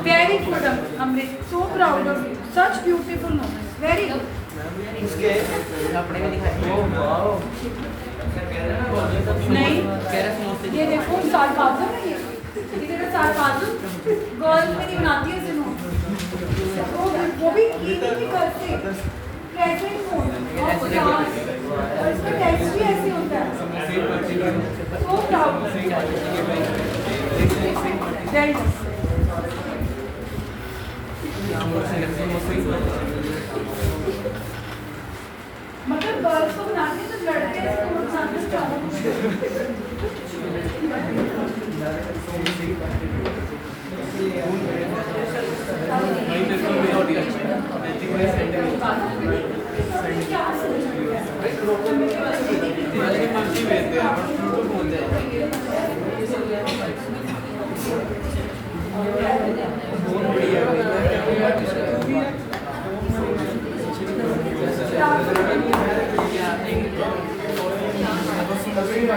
Very good, Amrit. So proud of you. Such beautiful moments. Very good. इसके अपने में दिखाए नहीं ये देखो सार्काज़म है ये देखो सार्काज़म गर्ल्स में नहीं बनाती है सिनो तो वो भी ये नहीं करते प्रेजेंट मोड और क्लास और इसका टेक्स्ट भी ऐसे होता है सो प्राउड वेरी मतलब गर्ल्स को बनाते हैं तो लड़के इसको बनाते हैं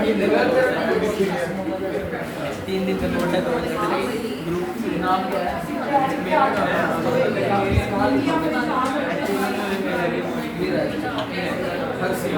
3 दिन का नोट है तो ग्रुप नाम क्या है? हर सीट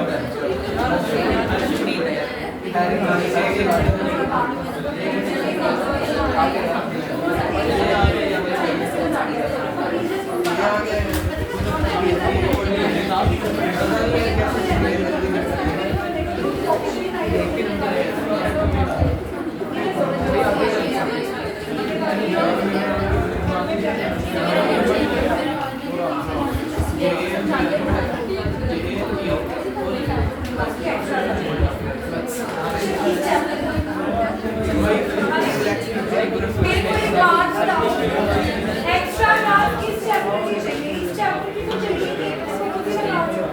एक्स्ट्रा क्लास किस चैप्टर की चाहिए? इस चैप्टर की तो चाहिए नहीं, इसको खुद ही लगा दो।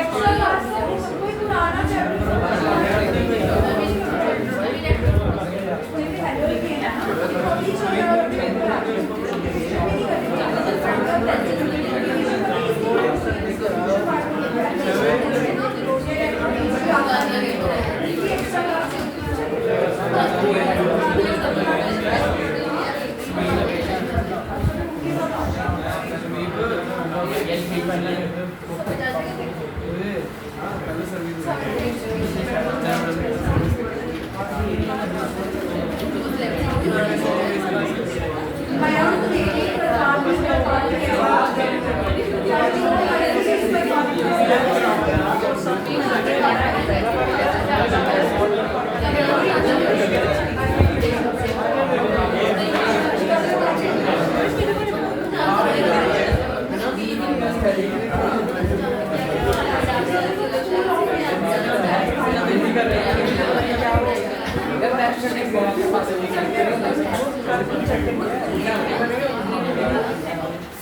एक्स्ट्रा क्लास का कोई पुराना चैप्टर कोई भी हेलो लिखे ना, अभी छोटा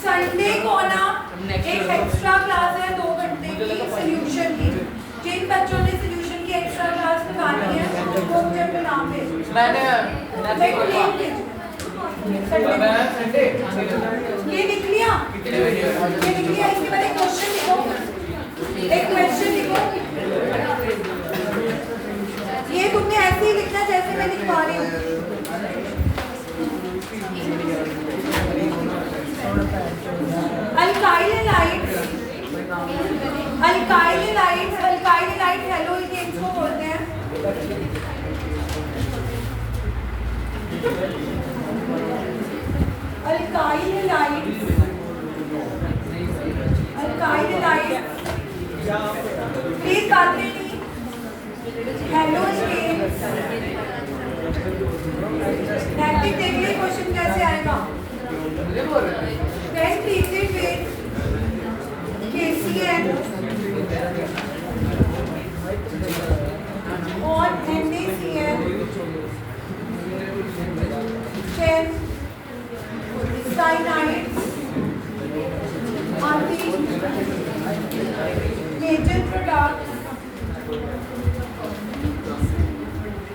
संडे को ना एक एक्स्ट्रा क्लास है 2 घंटे की सॉल्यूशन की। जिन बच्चों ने सॉल्यूशन की एक्स्ट्रा क्लास लगानी है वो मुझे अपना नाम भेजो। मैंने ये लिख लिया, इसके बाद एक क्वेश्चन लिखो, ये तुमने ऐसे ही लिखना जैसे मैं लिखवा रही हूँ। अल्काइल हैलाइड हेलो एल्केन्स को बोलते हैं। अल्काइल हैलाइड प्लीज बातें नहीं। हेलो एल्केन्स नेगेटिव देखिए क्वेश्चन कैसे आएगा। When treated with KCN or NaCN, then cyanides are the major products।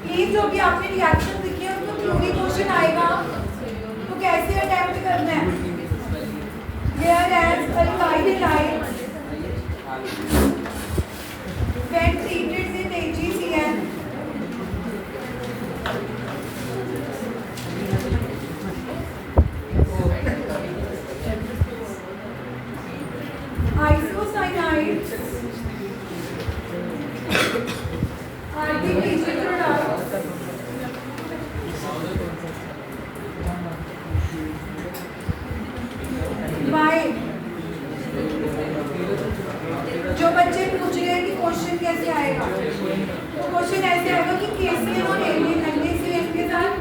Please जो भी आपने रिएक्शन दिखे हैं उनको थ्योरी क्वेश्चन आएगा तो कैसे अटेम्प्ट करना है। Whereas alkyl halides when treated with AgCN isocianides are the major products जो बच्चे पूछ रहे हैं कि क्वेश्चन कैसे आएगा तो क्वेश्चन ऐसे आएगा कि KCN और NaCN के साथ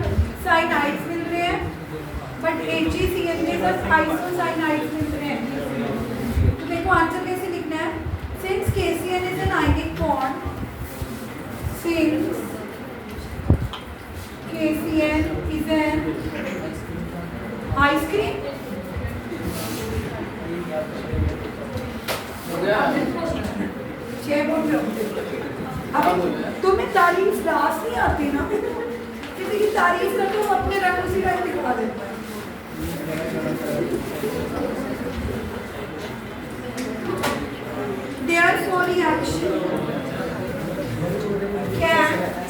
साइनाइड्स मिल रहे हैं बट AgCN के साथ आइसोसाइनाइड्स मिल रहे हैं। तो देखो आंसर कैसे लिखना है। Since KCN is an ionic bond, since KCN is an ice cream. अब तुम्हें तारीफ लाश नहीं आती ना, किसी की तारीफ कर तुम अपने रंग उसी रंग दिखा देते हैं। Therefore reaction can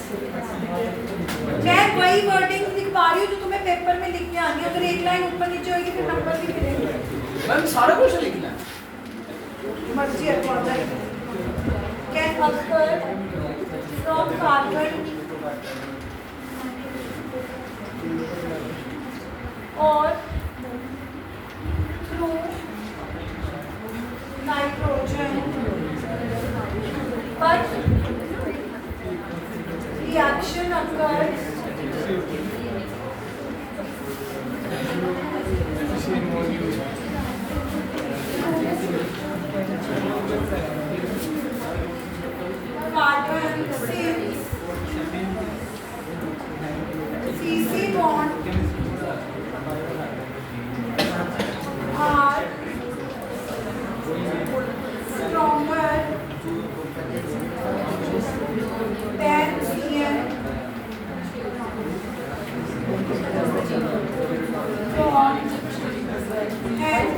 तीसरी लाइन ऊपर नीचे होगी फिर नंबर भी मिलेंगे। मैम सारा क्वेश्चन लिखना है। मर्जी है कौन सा can occur from carbon or through nitrogen but reaction occurs carbon since CC bond are stronger than CN bond and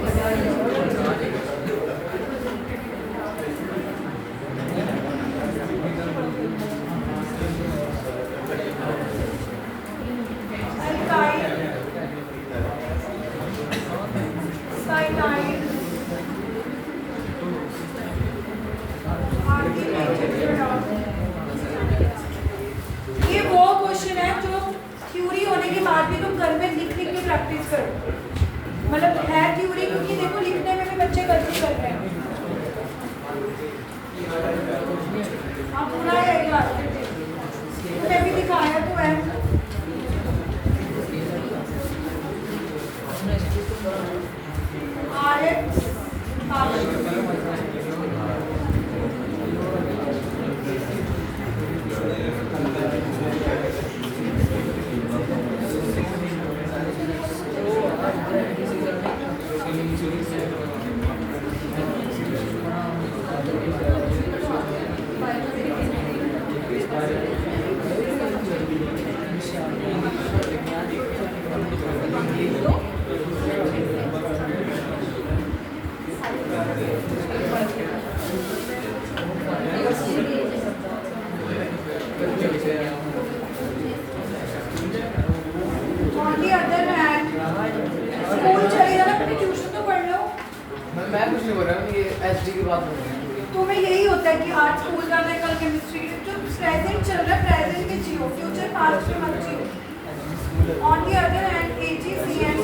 ये वो क्वेश्चन है जो थ्योरी होने के बाद भी तुम घर में लिख लिख के प्रैक्टिस करो। मतलब है थ्योरी क्योंकि देखो लिखने में भी बच्चे गलती कर रहे हैं। हाँ पूरा है यार, तुम्हें भी दिखाया तो है। मैं कुछ नहीं बोल रहा हूँ, ये एचडी की बात हो रही है। तुम्हें यही होता है कि आज स्कूल जाना है, कल केमिस्ट्री जो प्रेजेंट चल रहा है प्रेजेंट में जियो, फ्यूचर पास्ट में मत जियो। On the other hand AgCN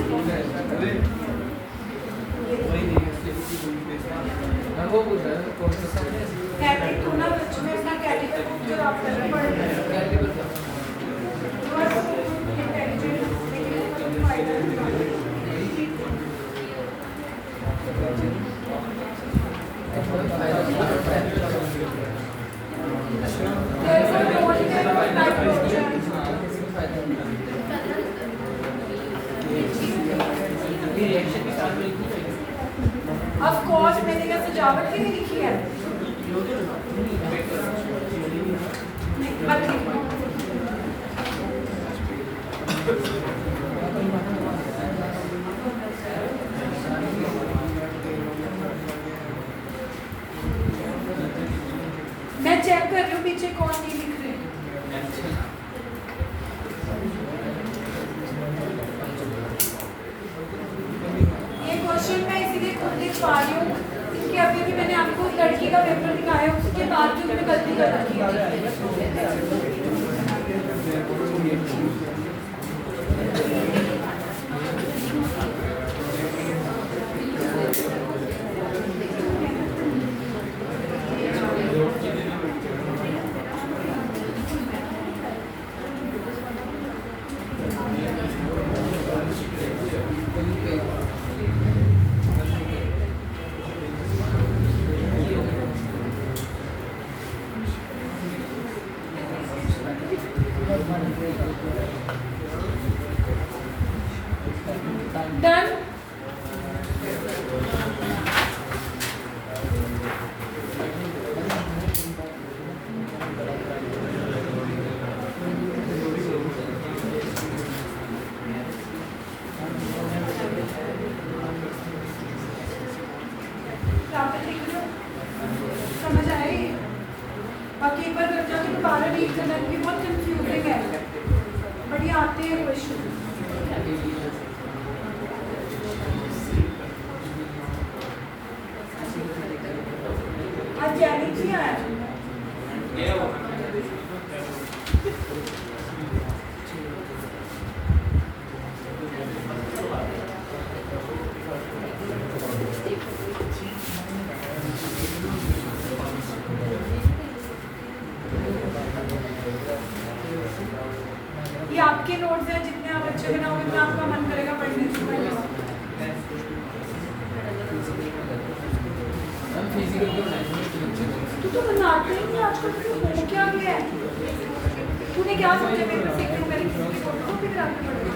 मैं वो पूछ रहा हूँ कौन सा समझे कैटेगरी तो ना बच्चों में अपना कैटेगरी बुक जो आप कर पढ़ रहे हैं कैटेगरी का Of course मैंने क्या सजावट के लिए लिखी है? नहीं मत लिखो। मैं चेक कर रही हूँ पीछे कौन नहीं लिख रहे। ये क्वेश्चन मैं इसीलिए खुद लिख पा रही हूँ क्योंकि अभी भी मैंने आपको लड़की का पेपर दिखाया, उसके बाद भी उसने गलती कर रखी है। Done? समझ आए? बाकी एक बार घर जाके दोबारा रीड करना क्योंकि बहुत कंफ्यूजिंग है, बट ये आते हैं क्वेश्चन। आज जैनिक नहीं आया। ये आपके नोट्स हैं, जितने आप अच्छे बनाओगे उतना आपका मन करेगा पढ़ने से पहले। तू तो बनाते ही नहीं आजकल, तो हो क्या गया है? तूने क्या सोचा मेरे को सीखने पहले किसी की फोटो भी करानी पड़ेगी?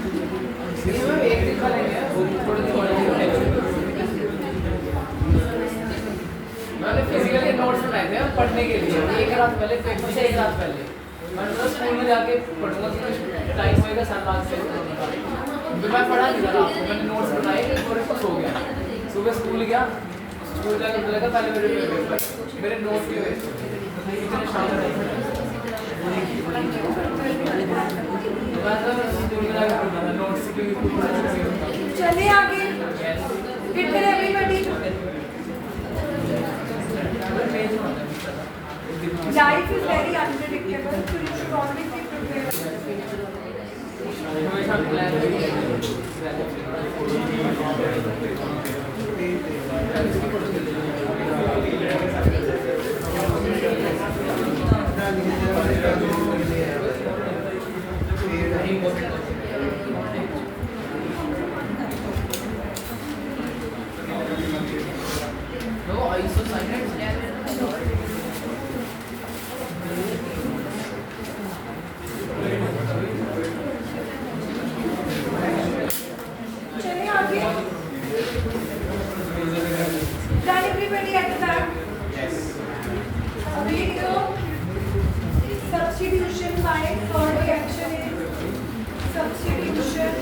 ये मैं एक दिन का लेंगे वो थोड़ी देर पढ़ेंगे। मैंने फिजिकली नोट्स बनाए थे पढ़ने के लिए एक रात पहले, पेपर से एक रात पहले मैंने तो स्कूल में जाके पढ़ूंगा कि टाइम होएगा 7 से तो मैं पढ़ा नहीं था रात को, मैंने नोट्स बनाए और कुछ हो गया। सुबह स्कूल गया, स्कूल जाकर मुझे लगा पहले मेरे नोट्स भी हुए इतने शानदार नोट्स की। चले आगे, इधर everybody. Life is very unpredictable, so you should always be prepared. हमेशा प्लान no isocyanate चलिए आगे। Done everybody at the back? Yes. Read the substitution by third reaction is substitution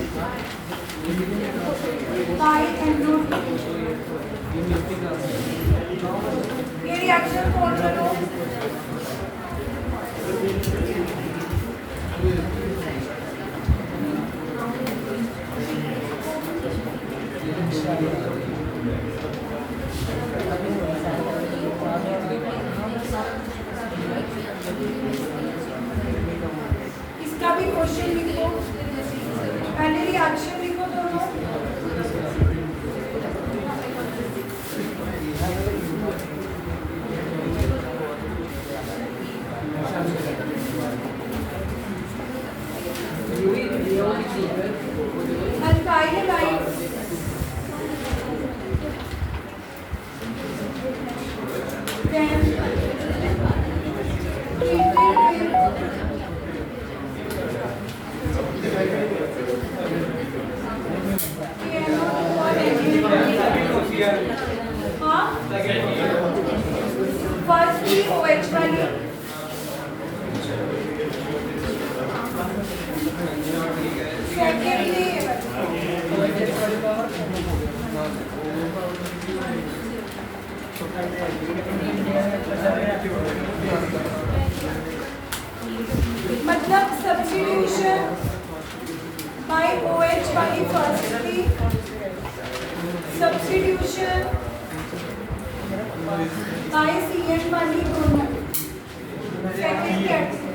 by anode. ये रिएक्शन कौन सा लो? इसका भी क्वेश्चन लिखो, पहले रिएक्शन लिखो दोनों। अल्काइल हाइड्राइड फर्स्ट की OH वाली, सेकेंड मतलब सब्स्टिट्यूशन बाय OH वाली फर्स्ट की, सब्स्टिट्यूशन बाय CN वाली दोनों सेकेंड कैटेगरी।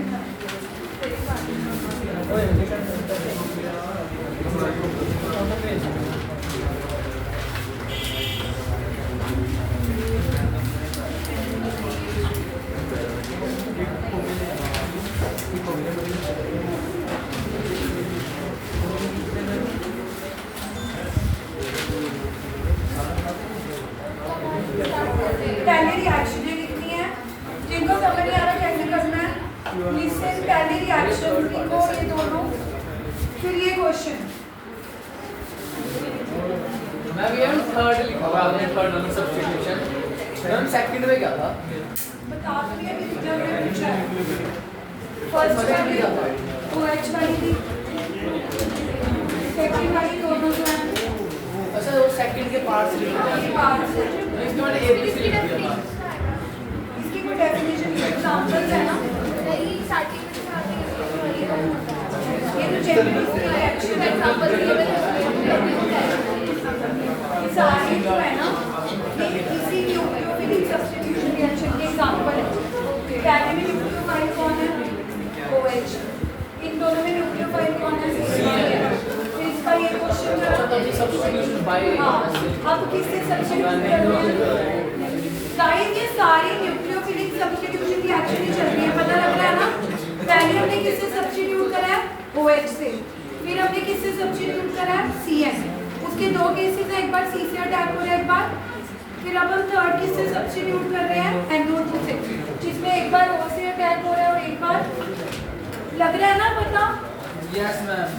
पहले रिएक्शनें लिखनी है, जिनको समझ नहीं आ रहा कैसे करना है, लिसन पहले रिएक्शन लिखो ये दोनों, फिर ये क्वेश्चन। मैं भी हम थर्ड लिखा हुआ आपने थर्ड नंबर सब्स्टिट्यूशन हम सेकंड में क्या था बता तो दिया कि जब मैं पूछा है फर्स्ट वाली OH वाली थी, सेकंड वाली दोनों जो है। अच्छा वो सेकंड के पार्ट्स लिखे ये पार्ट्स है, इसके बाद ABC लिख दिया था। इसकी कोई डेफिनेशन एग्जांपल्स है ना, ये तो जनरल रिएक्शन एग्जांपल ये सारे जो है ना, ये इसी न्यूक्लियोफिलिक सब्स्टिट्यूशन रिएक्शन के बाय हाँ, अब किससे सब्स्टिट्यूट कर रहे हैं? गाइस ये सारी न्यूक्लियोफिलिक सब्स्टिट्यूशन की एक्शन ही चल रही है, पता लग रहा है ना? पहले हमने किससे सब्स्टिट्यूट करा है? OH से। फिर हमने किससे सब्स्टिट्यूट करा है? CN। उसके दो केसेस हैं, एक बार C से अटैक हो रहा है, एक बार। फिर अब हम थर्ड किससे सब्स्टिट्यूट कर रहे हैं? NO2 से, जिसमें एक बार O से अटैक हो रहा है और एक बार लग रहा है ना पता? Yes ma'am.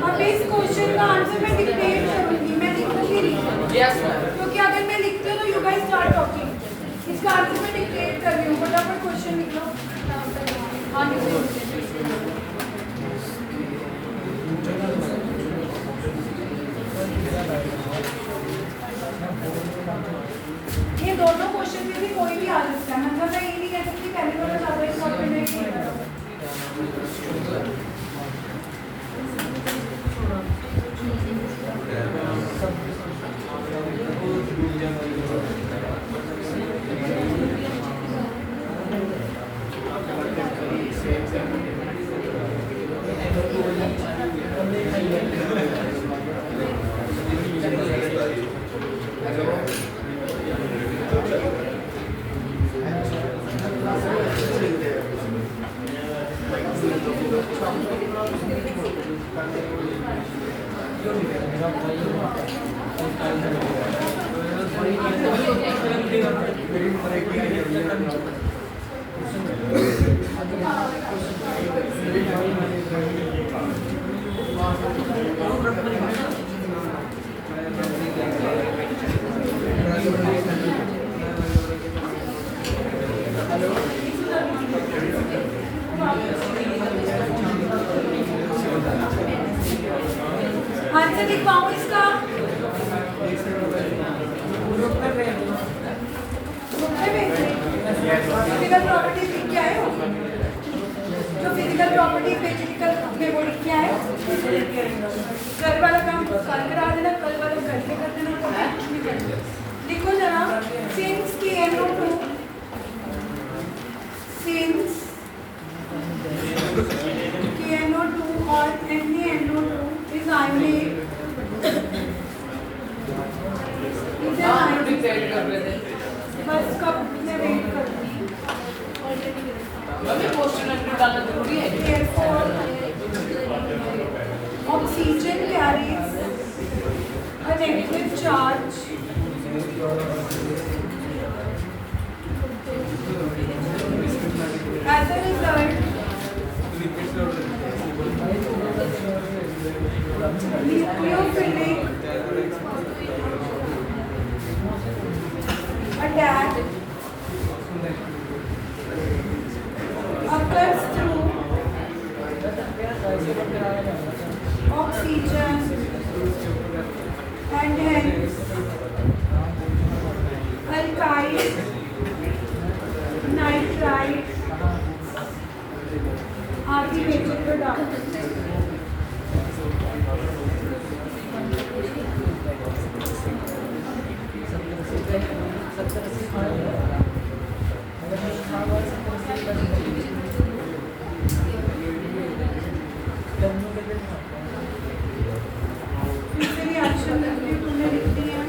अब इस क्वेश्चन का आंसर मैं डिक्टेट करूंगी, मैं लिखूंगी नहीं। Yes ma'am. क्योंकि अगर मैं लिखती हूँ तो यू गाइस स्टार्ट टॉकिंग। इसका आंसर मैं डिक्टेट कर रही हूँ, फटाफट क्वेश्चन लिख लो। हाँ लिखो। ये दोनों क्वेश्चन में भी कोई भी आ सकता है, मतलब मैं ये नहीं कह सकती पहले वाला ज़्यादा इम्पोर्टेंट है कि आंसर लिख पाऊँ इसका? फिजिकल प्रॉपर्टी लिख के आए हो? जो फिजिकल प्रॉपर्टी फिजिकल में वो लिख के आए हो? कल वाला काम कल करा देना, कल वाला घर पे कर देना, कुछ भी कर देना। लिखो जरा, सिंस KNO2 और NaNO2 is ionic. डिक्टेट कर रहे थे। बस कब मैं वेट करती हूँ। मम्मी क्वेश्चन डालना जरूरी है। Therefore, oxygen carries a negative charge as a result. Nucleophilic attack occurs through oxygen and hence alkyl nitrite are the major products. इससे भी अच्छा करके तुमने लिख दिया।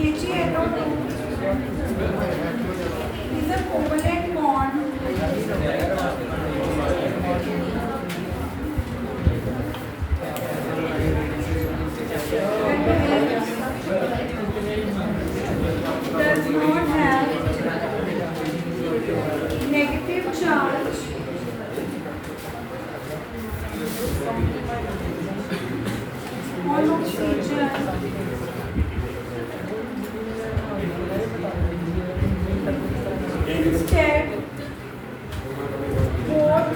KgNO2 is a covalent bond does not have negative charge on oxygen. Instead, both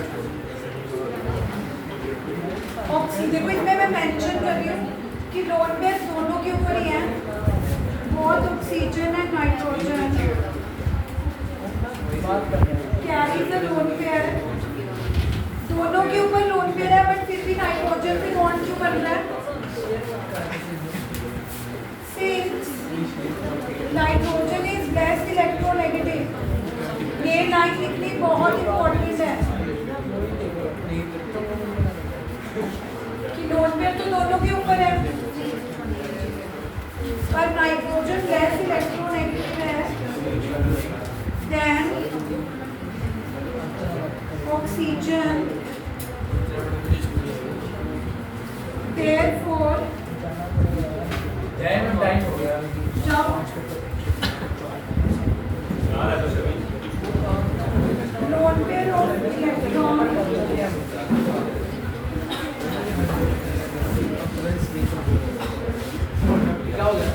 oxygen, देखो इसमें मैं मेंशन कर रही हूँ कि लोन पेयर दोनों के ऊपर ही है, both oxygen and nitrogen carries a lone pair. दोनों के ऊपर लोन पेयर है, बट फिर भी नाइट्रोजन से बॉन्ड क्यों बन रहा है? Since nitrogen is less electronegative. ये लाइन लिखनी बहुत इंपॉर्टेंट है कि लोन पेयर तो दोनों के ऊपर है, पर नाइट्रोजन लेस इलेक्ट्रोनेगेटिव है देन ऑक्सीजन. Therefore, जब लोन पेयर ऑफ इलेक्ट्रॉन क्या हो गया?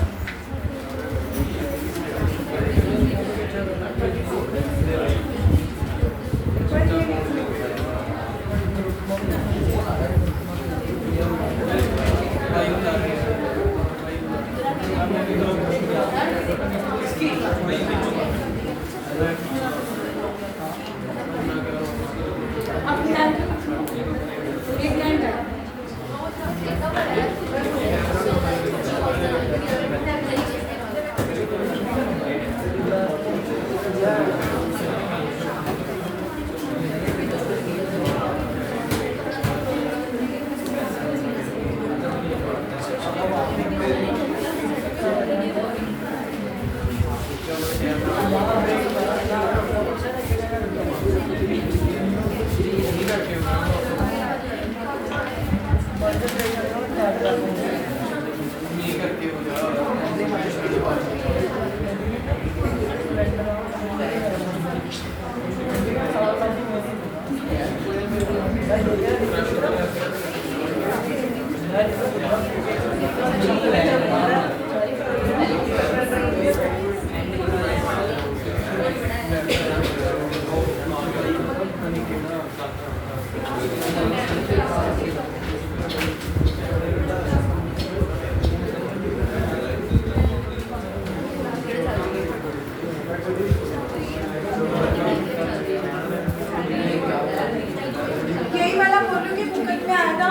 यही वाला बोलो कि बुकट में आया था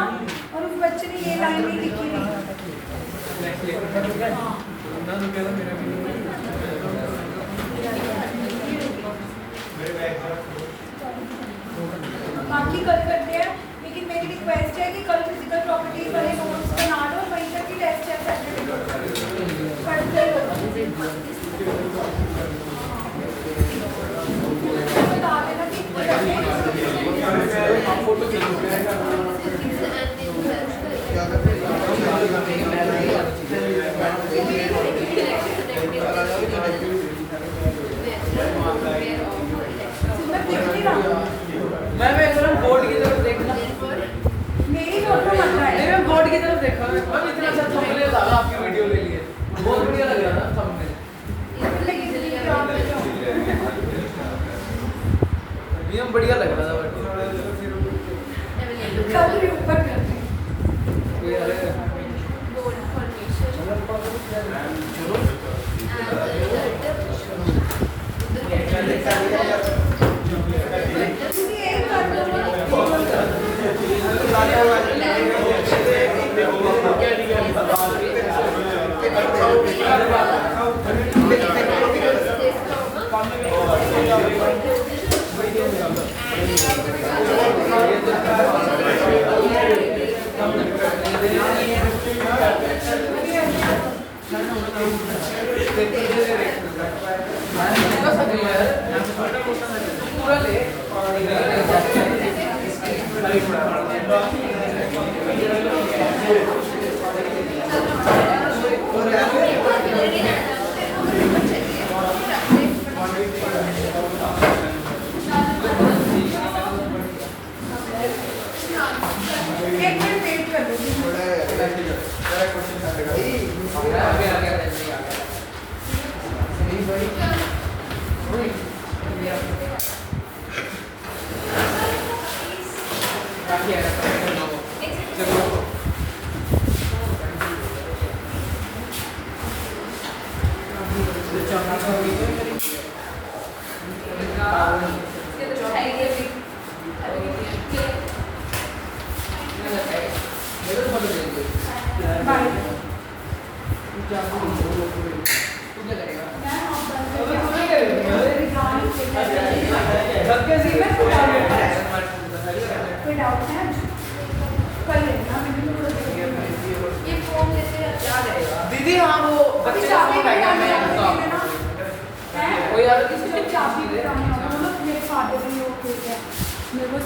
और उस बच्चे ने ये लाइन नहीं लिखी थी. बाकी कल करते हैं, लेकिन मेरी रिक्वेस्ट है कि कल फिजिकल प्रॉपर्टीज वाले नोट्स बना लो और वहीं तक ही टेस्ट है सैटरडे पढ़ते रहो. बता देना कि फोटो मैं एकदम बोर्ड की तरफ देखना, मेरी फोटो मत नहीं आए. मैं बोर्ड की तरफ देखा, मैं इतना अच्छा थंबनेल डाला आपकी वीडियो के लिए, बहुत बढ़िया लग रहा था थंबनेल. एकदम बढ़िया लग रहा था. कल भी ऊपर करते हैं. बोर्ड फॉर्मेशन तुझे एक कर दो. Thank you. पूरा ले एक मिनट वेट कर लो बाय कोई डाउट है कर लेना ये फॉर्म जैसे दीदी हाँ वो अभी बच्चे चाबी का बताना मैं है कोई यार किसी चाबी बताना मेरे फादर ने वो किया मेरे को